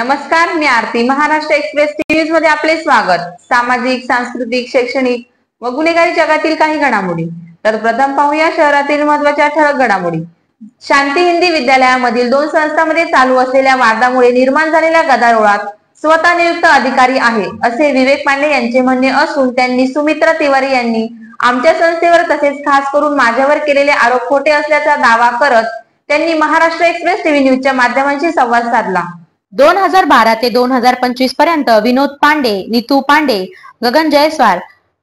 नमस्कार, मी आरती. Maharashtra express TV मध्ये आपले स्वागत. सामाजिक, सांस्कृतिक, शैक्षणिक व गुन्हेगारी जगातील काही घडामोडी. तर प्रथम पाहूया शहरातील महत्त्वाच्या ठळक घडामोडी. शांती हिंदी विद्यालयामधील 2 संस्थांमध्ये चालू असलेल्या वादामुळे निर्माण झालेल्या गदारोळात स्वतः नियुक्त अधिकारी आहे असे विवेक पांडे यांचे म्हणणे असून त्यांनी सुमित्रा तिवारी यांनी आमच्या संस्थेवर तसेच खास करून माझ्यावर केलेले आरोप खोटे असल्याचा दावा करत त्यांनी महाराष्ट्र एक्सप्रेस टीव्ही न्यूजच्या माध्यमांशी संवाद साधला. 2012 ते 2025 पर्यंत विनोद पांडे, नीतू पांडे, गगन जयस्वाल,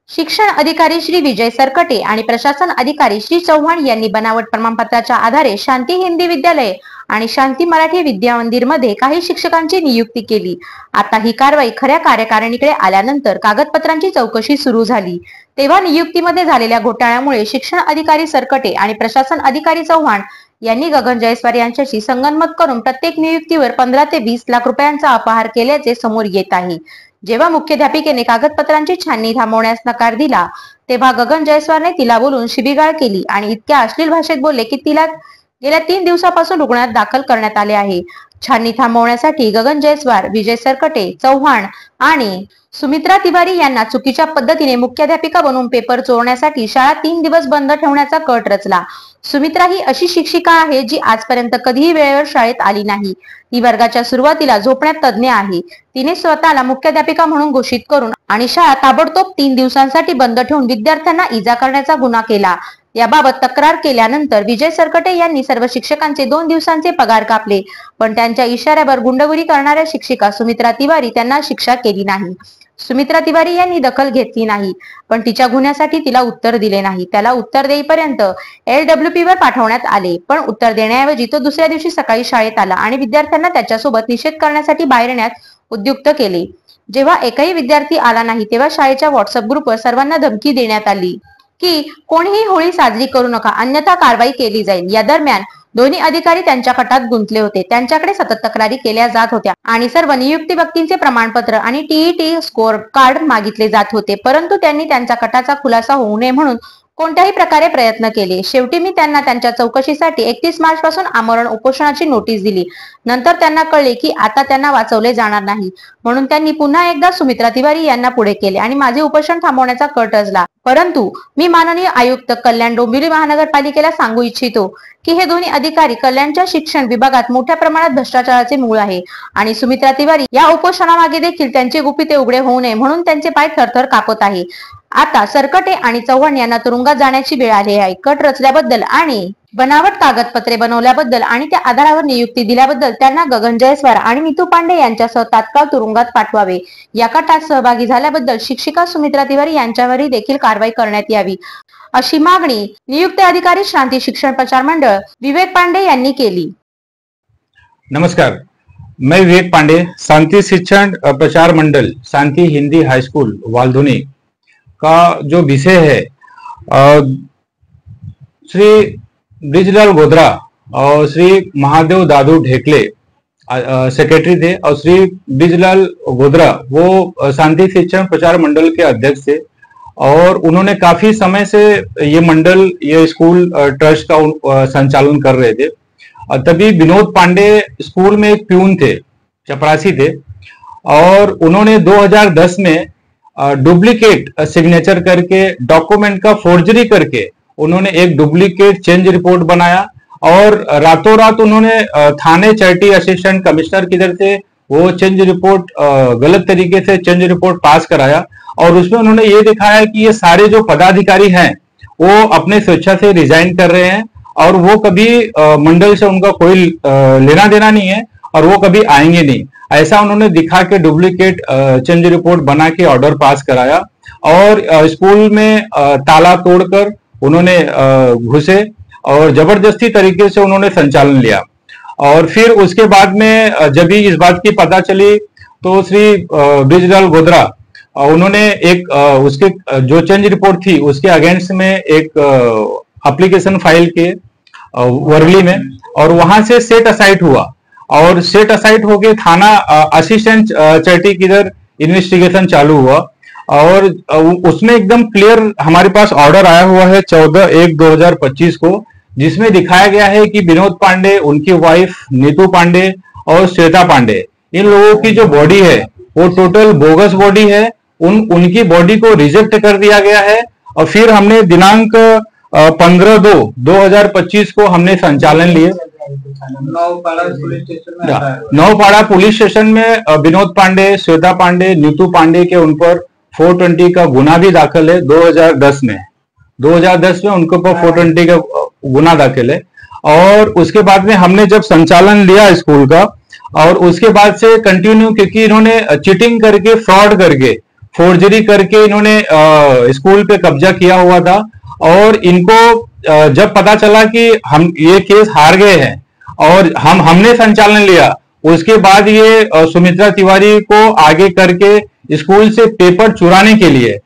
शिक्षण अधिकारी श्री विजय सरकटे आणि प्रशासन अधिकारी श्री चव्हाण यांनी बनावट प्रमाणपत्राच्या आधारे शांती हिंदी विद्यालय आणि शांती मराठी विद्या मंदिर मध्ये काही शिक्षकांची नियुक्ती केली. आता ही कारवाई खऱ्या कार्यकारिणीकडे आल्यानंतर कागदपत्रांची चौकशी सुरू झाली. तेव्हा नियुक्तीमध्ये झालेल्या घोटाळ्यामुळे शिक्षण अधिकारी सरकटे आणि प्रशासन अधिकारी चव्हाण यांनी गगन जयस्वाल यांच्याशी संगनमत करून प्रत्येक नियुक्तीवर 15 ते 20 लाख रुपयांचा अपहार केल्याचे समोर येत आहे. जेव्हा मुख्याध्यापिकेने कागदपत्रांची छाननी थांबवण्यास नकार दिला तेव्हा गगन जयस्वालने तिला बोलून शिवीगाळ केली आणि इतक्या अश्लील भाषेत बोलले की तिला गेल्या 3 दिवसापासून रुग्णालयात दाखल करण्यात आले आहे. छाननी थांबवण्यासाठी गगन जयस्वाल, विजय सरकटे, चव्हाण आणि सुमित्रा तिवारी यांना चुकीच्या पद्धतीने मुख्याध्यापिका बनवून पेपर चोरण्यासाठी शाळा 3 दिवस बंद ठेवण्याचा कट रचला. सुमित्रा ही अशी शिक्षिका आहे जी आजपर्यंत कधीही वेळेवर शाळेत आली नाही. ती वर्गाच्या सुरुवातीला झोपण्यात तज्ञ आहे. तिने स्वतःला मुख्याध्यापिका म्हणून घोषित करून आणि शाळा ताबडतोब 3 दिवसांसाठी बंद ठेवून विद्यार्थ्यांना इजा करण्याचा गुन्हा केला. याबाबत तक्रार केल्यानंतर विजय सरकटे यांनी सर्व शिक्षकांचे 2 दिवसांचे पगार कापले, पण त्यांच्या इशाऱ्यावर गुंडगिरी करणाऱ्या शिक्षिका सुमित्रा तिवारी त्यांना शिक्षा केली नाही. सुमित्रा तिवारी यांनी दखल घेतली नाही, पण तिच्या गुन्ह्यासाठी तिला उत्तर दिले नाही. त्याला उत्तर देईपर्यंत LWP वर पाठवण्यात आले, पण उत्तर देण्याऐवजी तो दुसऱ्या दिवशी सकाळी शाळेत आला आणि विद्यार्थ्यांना त्याच्यासोबत निषेध करण्यासाठी बाहेर येण्यात उद्युक्त केले. जेव्हा एकही विद्यार्थी आला नाही तेव्हा शाळेच्या व्हॉट्सअप ग्रुपवर सर्वांना धमकी देण्यात आली की कोणीही होळी साजरी करू नका, अन्यथा कारवाई केली जाईल. या दरम्यान दोन्ही अधिकारी त्यांच्या कटात गुंतले होते. त्यांच्याकडे सतत तक्रारी केल्या जात होत्या आणि सर्व नियुक्ती व्यक्तींचे प्रमाणपत्र आणि TET स्कोअर कार्ड मागितले जात होते, परंतु त्यांनी त्यांच्या कटाचा खुलासा होऊ नये म्हणून कोणत्याही प्रकारे प्रयत्न केले. शेवटी मी त्यांना त्यांच्या चौकशीसाठी 31 मार्च पासून आमरण उपोषणाची नोटीस दिली. नंतर त्यांना कळले की आता त्यांना वाचवले जाणार नाही, म्हणून त्यांनी पुन्हा एकदा सुमित्रा तिवारी यांना पुढे केले आणि माझे उपोषण थांबवण्याचा कट रचला. परंतु मी माननीय आयुक्त कल्याण डोंबिवली महानगरपालिकेला सांगू इच्छितो की हे दोन्ही अधिकारी कल्याणच्या शिक्षण विभागात मोठ्या प्रमाणात भ्रष्टाचाराचे मूळ आहे आणि सुमित्रा तिवारी या उपोषणामागे देखील त्यांचे गुपिते उघडे होऊ नये म्हणून त्यांचे पाय थरथर कापत आहे. आता सरकटे आणि चव्हाण यांना तुरुंगात जाण्याची वेळ आली आहे. कट रचल्याबद्दल आणि बनावट कागदपत्रे बनवल्याबद्दल आणि त्या आधारावर नियुक्ती दिल्याबद्दल त्यांना गगन जयस्वाल आणि नीतू पांडे यांच्यासह तात्काळ तुरुंगात पाठवावे. या कटात सहभागी झाल्याबद्दल शिक्षिका सुमित्रा तिवारी यांच्यावरही देखील कारवाई करण्यात यावी अशी मागणी नियुक्त अधिकारी शांती शिक्षण प्रचार मंडळ विवेक पांडे यांनी केली. नमस्कार, मैं विवेक पांडे, शांति शिक्षण प्रचार मंडल शांति हिंदी हाई स्कूल वालधुनी का जो विषय है श्री ब्रिजलाल गोधरा और श्री महादेव दादू ढेकले सेक्रेटरी थे और श्री ब्रिजलाल गोधरा वो शांति शिक्षण प्रचार मंडल के अध्यक्ष थे और उन्होंने काफी समय से ये मंडल ये स्कूल ट्रस्ट का संचालन कर रहे थे. तभी विनोद पांडे स्कूल में एक प्यून थे, चपरासी थे और उन्होंने 2010 में डुप्लीकेट सिग्नेचर करके डॉक्यूमेंट का फोर्जरी करके उन्होंने एक डुप्लीकेट चेंज रिपोर्ट बनाया और रातों रात उन्होंने थाने चैटी असिस्टेंट कमिश्नर की तरफ से वो चेंज रिपोर्ट गलत तरीके से चेंज रिपोर्ट पास कराया और उसमें उन्होंने ये दिखाया कि ये सारे जो पदाधिकारी हैं वो अपने स्वेच्छा से रिजाइन कर रहे हैं और वो कभी मंडल से उनका कोई लेना देना नहीं है और वो कभी आएंगे नहीं. ऐसा उन्होंने दिखा के डुप्लीकेट चेंज रिपोर्ट बना के ऑर्डर पास कराया और स्कूल में ताला तोड़कर उन्होंने घुसे और जबरदस्ती तरीके से उन्होंने संचालन लिया. और फिर उसके बाद में जब भी इस बात की पता चली तो श्री ब्रिजलाल गोधरा उन्होंने एक उसके जो चेंज रिपोर्ट थी उसके अगेंस्ट में एक एप्लीकेशन फाइल किए वर्ली में और वहां से सेट असाइड हुआ और सेट असाइड होके थाना असिस्टेंट चैटी की इधर इन्वेस्टिगेशन चालू हुआ और उसमें एकदम क्लियर हमारे पास ऑर्डर आया हुआ है 14/1/2025 को, जिसमें दिखाया गया है कि विनोद पांडे, उनकी वाइफ नीतू पांडे और श्वेता पांडे इन लोगों की जो बॉडी है वो टोटल बोगस बॉडी है। उनकी बॉडी को रिजेक्ट कर दिया गया है। और फिर हमने दिनांक 15/2/2025 को हमने संचालन लिए। नौपाड़ा पुलिस स्टेशन में विनोद पांडे, श्वेता पांडे, नीतू पांडे के उन पर 420 का गुना भी दाखिल है। 2010 में उनके ऊपर 420 का गुना दाखिल है। और उसके बाद में हमने जब संचालन लिया स्कूल का, और उसके बाद से कंटिन्यू, क्योंकि इन्होंने चीटिंग करके, फ्रॉड करके, फोर्जरी करके इन्होंने स्कूल पे कब्जा किया हुआ था। और इनको जब पता चला कि हम ये केस हार गए हैं और हमने संचालन लिया, उसके बाद ये सुमित्रा तिवारी को आगे करके स्कूल से पेपर चुराने के लिए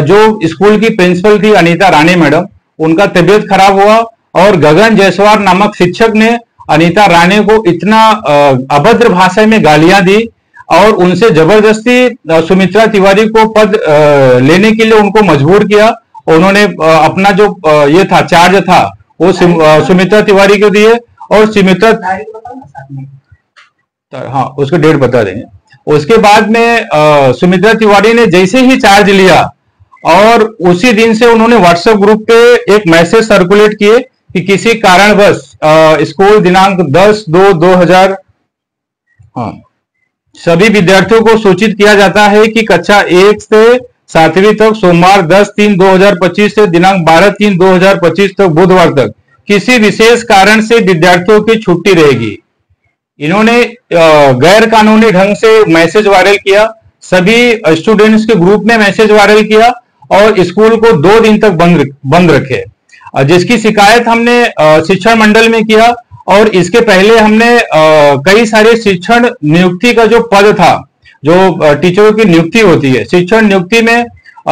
जो स्कूल की प्रिंसिपल थी अनीता राणे मैडम, उनका तबीयत खराब हुआ और गगन जायसवाल नामक शिक्षक ने अनीता राणे को इतना अभद्र भाषा में गालियां दी और उनसे जबरदस्ती सुमित्रा तिवारी को पद लेने के लिए उनको मजबूर किया। उन्होंने अपना जो ये था, चार्ज था, वो सुमित्रा तिवारी को दिए। और सुमित्रा, हाँ उसको डेट बता देंगे। उसके बाद में सुमित्रा तिवारी ने जैसे ही चार्ज लिया और उसी दिन से उन्होंने व्हाट्सएप ग्रुप पे एक मैसेज सर्कुलेट किए कि किसी कारणवश स्कूल दिनांक 10/2/2000 सभी विद्यार्थियों को सूचित किया जाता है कि कक्षा 1 से 7वीं तक सोमवार 10/3/2025 से दिनांक 12/3/2025 तक बुधवार तक किसी विशेष कारण से विद्यार्थियों की छुट्टी रहेगी। इन्होंने गैर कानूनी ढंग से मैसेज वायरल किया, सभी स्टूडेंट्स के ग्रुप में मैसेज वायरल किया और स्कूल को 2 दिन तक बंद रखे, जिसकी शिकायत हमने शिक्षण मंडल में किया। और इसके पहले हमने कई सारे शिक्षण नियुक्ति का जो पद था, जो टीचरों की नियुक्ति होती है, शिक्षण नियुक्ति में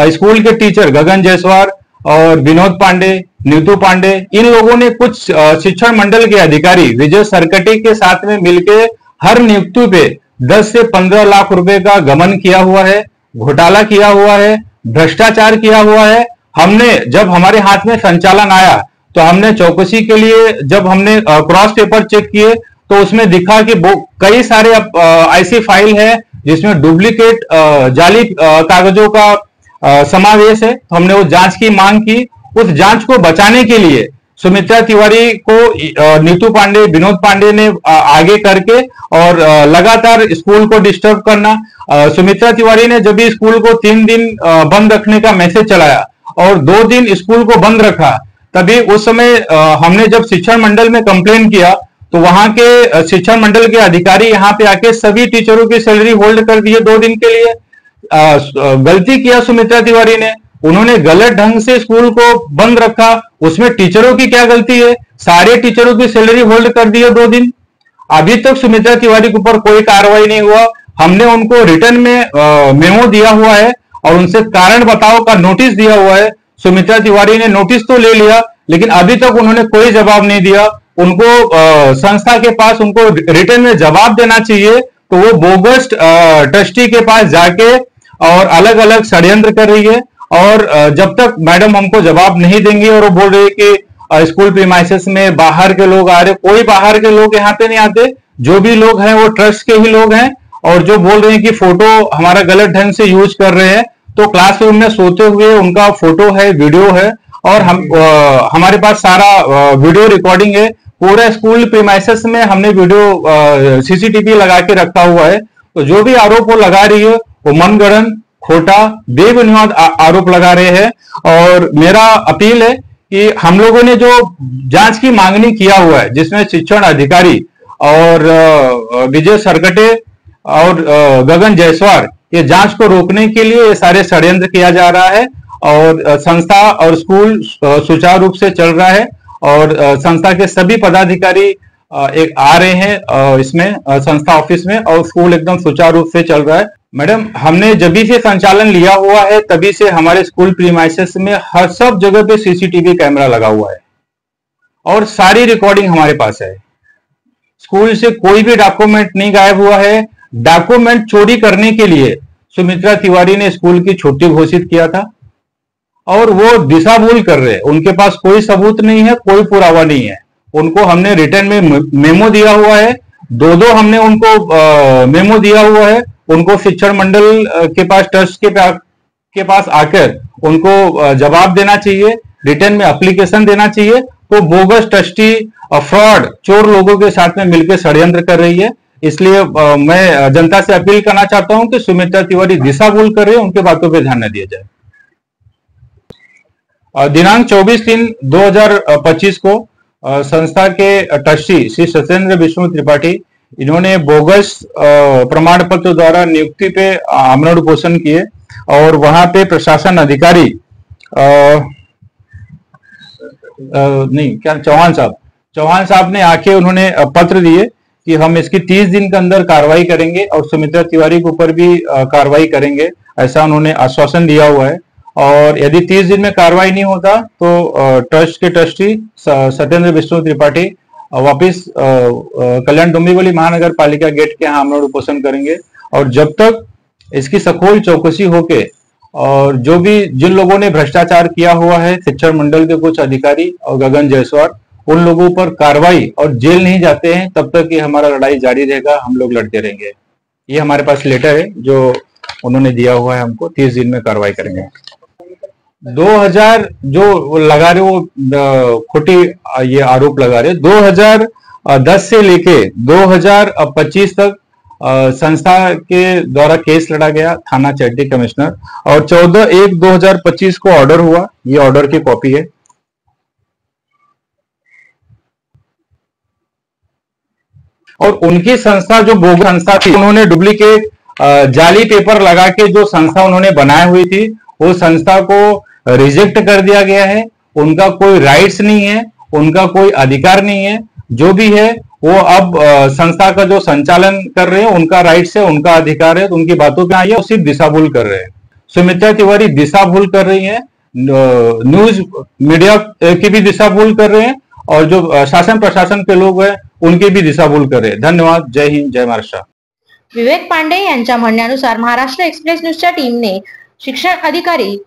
स्कूल के टीचर गगन जायसवाल और विनोद पांडे, नीतू पांडे, इन लोगों ने कुछ शिक्षण मंडल के अधिकारी विजय सरकटी के साथ में मिलकर हर नियुक्ति पे 10 से 15 लाख रुपए का गबन किया हुआ है, घोटाला किया हुआ है, भ्रष्टाचार किया हुआ है। हमने जब हमारे हाथ में संचालन आया तो हमने चौकसी के लिए जब हमने क्रॉस पेपर चेक किए तो उसमें दिखा कि कई सारे ऐसी फाइल है जिसमें डुप्लीकेट जाली कागजों का समावेश है। तो हमने उस जांच की मांग की। उस जांच को बचाने के लिए सुमित्रा तिवारी को नीतू पांडे, विनोद पांडे ने आगे करके और लगातार स्कूल को डिस्टर्ब करना। सुमित्रा तिवारी ने जब भी स्कूल को 3 दिन बंद रखने का मैसेज चलाया और 2 दिन स्कूल को बंद रखा, तभी उस समय हमने जब शिक्षण मंडल में कंप्लेन किया तो वहां के शिक्षण मंडल के अधिकारी यहाँ पे आके सभी टीचरों की सैलरी होल्ड कर दिए 2 दिन के लिए। गलती किया सुमित्रा तिवारी ने, उन्होंने गलत ढंग से स्कूल को बंद रखा। उसमें टीचरों की क्या गलती है? सारे टीचरों की सैलरी होल्ड कर दिए 2 दिन। अभी तक सुमित्रा तिवारी के ऊपर कोई कार्रवाई नहीं हुआ। हमने उनको रिटर्न में मेमो दिया हुआ है और उनसे कारण बताओ का नोटिस दिया हुआ है। सुमित्रा तिवारी ने नोटिस तो ले लिया लेकिन अभी तक उन्होंने कोई जवाब नहीं दिया। उनको संस्था के पास उनको रिटर्न में जवाब देना चाहिए, तो वो बोगस ट्रस्टी के पास जाके और अलग अलग षड्यंत्र कर रही है। और जब तक मैडम हमको जवाब नहीं देंगे और वो बोल रहे कि स्कूल प्रीमाइसेस में बाहर के लोग आ रहे, कोई बाहर के लोग यहाँ पे नहीं आते। जो भी लोग हैं वो ट्रस्ट के ही लोग हैं। और जो बोल रहे हैं कि फोटो हमारा गलत ढंग से यूज कर रहे हैं, तो क्लासरूम में सोते हुए उनका फोटो है, वीडियो है और हमारे पास सारा वीडियो रिकॉर्डिंग है। पूरा स्कूल प्रीमाइसेस में हमने वीडियो सीसीटीवी लगा के रखा हुआ है। तो जो भी आरोप वो लगा रही है वो मनगढ़ंत, खोटा, बेबुनियाद आरोप लगा रहे हैं। और मेरा अपील है कि हम लोगों ने जो जांच की मांगनी किया हुआ है, जिसमें शिक्षण अधिकारी और विजय सरकटे और गगन जायसवाल, ये जांच को रोकने के लिए ये सारे षड्यंत्र किया जा रहा है। और संस्था और स्कूल सुचारू रूप से चल रहा है और संस्था के सभी पदाधिकारी एक आ रहे हैं इसमें संस्था ऑफिस में और स्कूल एकदम सुचारू रूप से चल रहा है। मैडम, हमने जब से संचालन लिया हुआ है तभी से हमारे स्कूल प्रीमाइसेस में हर सब जगह पे सीसीटीवी कैमरा लगा हुआ है और सारी रिकॉर्डिंग हमारे पास है। स्कूल से कोई भी डॉक्यूमेंट नहीं गायब हुआ है। डॉक्यूमेंट चोरी करने के लिए सुमित्रा तिवारी ने स्कूल की छुट्टी घोषित किया था और वो दिशा भूल कर रहे हैं। उनके पास कोई सबूत नहीं है, कोई पुरावा नहीं है। उनको हमने रिटर्न में मेमो दिया हुआ है। दो हमने उनको मेमो दिया हुआ है। उनको शिक्षण मंडल के पास, ट्रस्ट के पास आकर उनको जवाब देना चाहिए, रिटर्न में एप्लीकेशन देना चाहिए। तो बोगस ट्रस्टी फ्रॉड, चोर लोगों के साथ में मिलकर षड्यंत्र कर रही है। इसलिए मैं जनता से अपील करना चाहता हूं कि सुमित्रा तिवारी दिशा भूल कर रही है, उनके बातों पे ध्यान न दिया जाए। दिनांक 24/3/2025 को संस्था के ट्रस्टी श्री सत्येंद्र विष्णु त्रिपाठी, इन्होंने बोगस प्रमाण पत्र द्वारा नियुक्ति पे आमरण उपोषण किए और वहां पे प्रशासन अधिकारी चौहान साहब ने आके उन्होंने पत्र दिए कि हम इसकी 30 दिन के अंदर कार्रवाई करेंगे और सुमित्रा तिवारी के ऊपर भी कार्रवाई करेंगे, ऐसा उन्होंने आश्वासन दिया हुआ है। और यदि 30 दिन में कार्रवाई नहीं होता तो ट्रस्ट के ट्रस्टी सत्येंद्र विष्णु त्रिपाठी वापिस कल्याण डोंबिवली महानगर पालिका गेट के यहाँ आमरण उपोषण करेंगे। और जब तक इसकी सखोल चौकसी होके और जो भी जिन लोगों ने भ्रष्टाचार किया हुआ है, शिक्षण मंडल के कुछ अधिकारी और गगन जायसवाल, उन लोगों पर कार्रवाई और जेल नहीं जाते हैं, तब तक ये हमारा लड़ाई जारी रहेगा, हम लोग लड़ते रहेंगे। ये हमारे पास लेटर है जो उन्होंने दिया हुआ है हमको, 30 दिन में कार्रवाई करेंगे। 2000 जो लगा रहे वो खोटी ये आरोप लगा रहे, 2010 से लेके 2025 तक संस्था के द्वारा केस लड़ा गया थाना चैरिटी कमिश्नर, और 14/1/2025 को ऑर्डर हुआ। ये ऑर्डर की कॉपी है। और उनकी संस्था जो बोगस संस्था थी, उन्होंने डुप्लीकेट जाली पेपर लगा के जो संस्था उन्होंने बनाई हुई थी, वो संस्था को रिजेक्ट कर दिया गया है। उनका कोई राइट्स नहीं है, उनका कोई अधिकार नहीं है। जो भी है वो अब संस्था का जो संचालन कर रहे हैं, उनका राइट्स है, उनका अधिकार है, तो उनकी बातों पे आइए, सिर्फ दिशा भूल कर रहे हैं। सुमित्रा तिवारी दिशा भूल कर रही है, न्यूज मीडिया की भी दिशा भूल कर रहे हैं, और जो शासन प्रशासन के लोग हैं उनकी भी दिशा भूल कर रहे हैं। धन्यवाद। जय हिंद, जय महाराष्ट्र। विवेक पांडे यांच्या म्हणण्यानुसार महाराष्ट्र एक्सप्रेस न्यूजच्या टीमने शिक्षण अधिकारी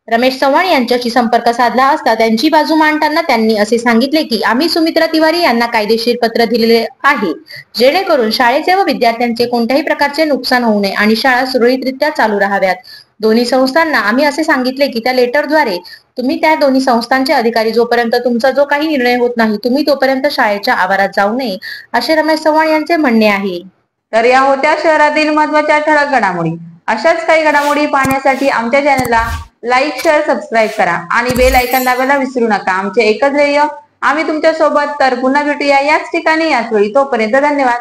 रमेश चव्हाण यांच्याशी संपर्क साधला असता त्यांची बाजू मांडताना त्यांनी असे सांगितले की आम्ही सुमित्रा तिवारी यांना कायदेशीर पत्र दिलेले आहे, जेणेकरून शाळेचे व विद्यार्थ्यांचे कोणत्याही प्रकारचे नुकसान होऊ नये आणि शाळा सुरळीतरित्या चालू राहाव्यात। दोन्ही संस्थांना आम्ही असे सांगितले की त्या लेटरद्वारे तुम्ही त्या दोन्ही संस्थांचे अधिकारी जोपर्यंत तुमचा जो काही निर्णय होत नाही, तुम्ही तोपर्यंत शाळेच्या आवारात जाऊ नये, असे रमेश चव्हाण यांचे म्हणणे आहे। तर या होत्या शहरातील महत्त्वाच्या ठळक घडामोडी। अशाच काही घडामोडी पाहण्यासाठी आमच्या चॅनलला लाईक, शेअर, सबस्क्राईब करा आणि बेल आयकॉन दाबायला विसरू नका। आमचे एकच ध्येय, आम्ही तुमच्या सोबत। तर पुन्हा भेटूया याच ठिकाणी याच वेळी। तोपर्यंत धन्यवाद।